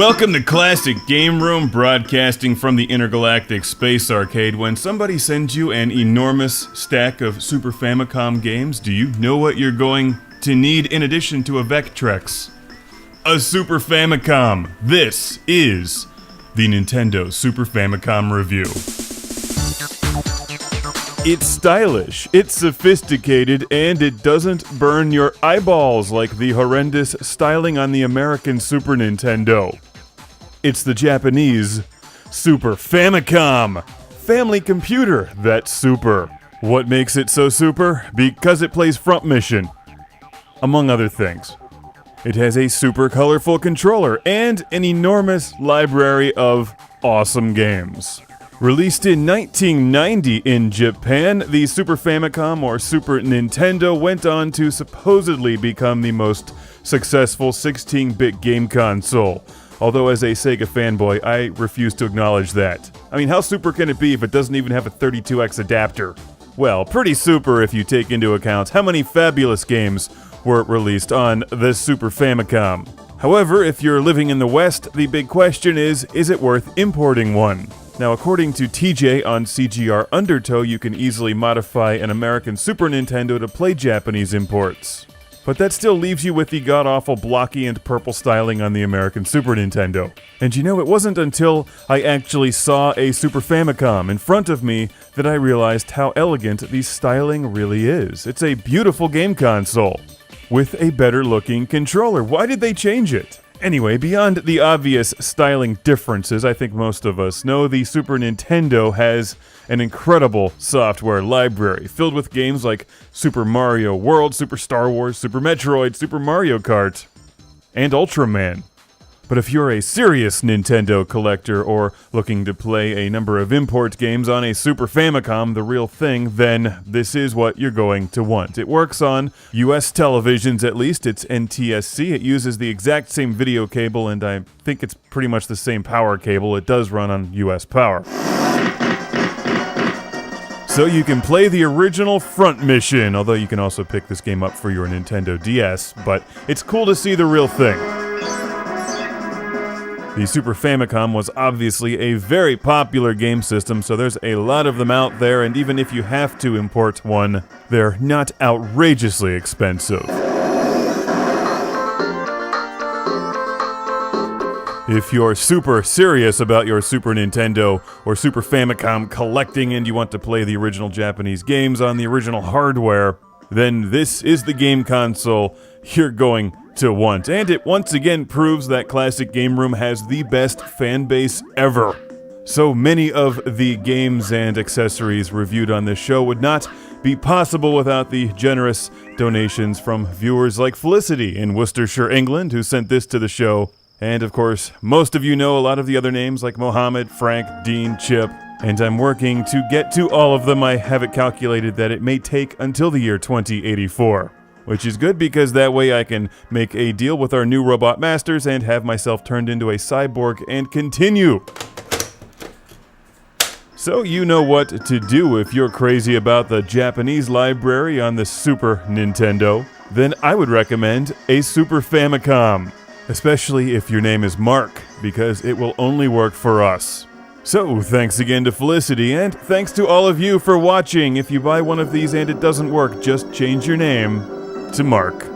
Welcome to Classic Game Room, broadcasting from the Intergalactic Space Arcade. When somebody sends you an enormous stack of Super Famicom games, do you know what you're going to need in addition to a Vectrex? A Super Famicom. This is the Nintendo Super Famicom Review. It's stylish, it's sophisticated, and it doesn't burn your eyeballs like the horrendous styling on the American Super Nintendo. It's the Japanese Super Famicom. Family computer, that's super. What makes it so super? Because it plays Front Mission, among other things. It has a super colorful controller and an enormous library of awesome games. Released in 1990 in Japan, the Super Famicom or Super Nintendo went on to supposedly become the most successful 16-bit game console. Although as a Sega fanboy, I refuse to acknowledge that. I mean, how super can it be if it doesn't even have a 32X adapter? Well, pretty super if you take into account how many fabulous games were released on the Super Famicom. However, if you're living in the West, the big question is it worth importing one? Now, according to TJ on CGR Undertow, you can easily modify an American Super Nintendo to play Japanese imports. But that still leaves you with the god-awful blocky and purple styling on the American Super Nintendo. And you know, it wasn't until I actually saw a Super Famicom in front of me that I realized how elegant the styling really is. It's a beautiful game console with a better-looking controller. Why did they change it? Anyway, beyond the obvious styling differences, I think most of us know the Super Nintendo has an incredible software library filled with games like Super Mario World, Super Star Wars, Super Metroid, Super Mario Kart, and Ultraman. But if you're a serious Nintendo collector or looking to play a number of import games on a Super Famicom, the real thing, then this is what you're going to want. It works on US televisions at least. It's NTSC. It uses the exact same video cable, and I think it's pretty much the same power cable. It does run on US power. So you can play the original Front Mission, although you can also pick this game up for your Nintendo DS, but it's cool to see the real thing. The Super Famicom was obviously a very popular game system, so there's a lot of them out there, and even if you have to import one, they're not outrageously expensive. If you're super serious about your Super Nintendo or Super Famicom collecting and you want to play the original Japanese games on the original hardware, then this is the game console you're going to want. And it once again proves that Classic Game Room has the best fan base ever. So many of the games and accessories reviewed on this show would not be possible without the generous donations from viewers like Felicity in Worcestershire, England, who sent this to the show. And of course, most of you know a lot of the other names like Mohammed, Frank, Dean, Chip, and I'm working to get to all of them. I have it calculated that it may take until the year 2084. Which is good because that way I can make a deal with our new robot masters and have myself turned into a cyborg and continue. So you know what to do if you're crazy about the Japanese library on the Super Nintendo. Then I would recommend a Super Famicom. Especially if your name is Mark, because it will only work for us. So, thanks again to Felicity, and thanks to all of you for watching. If you buy one of these and it doesn't work, just change your name to Mark.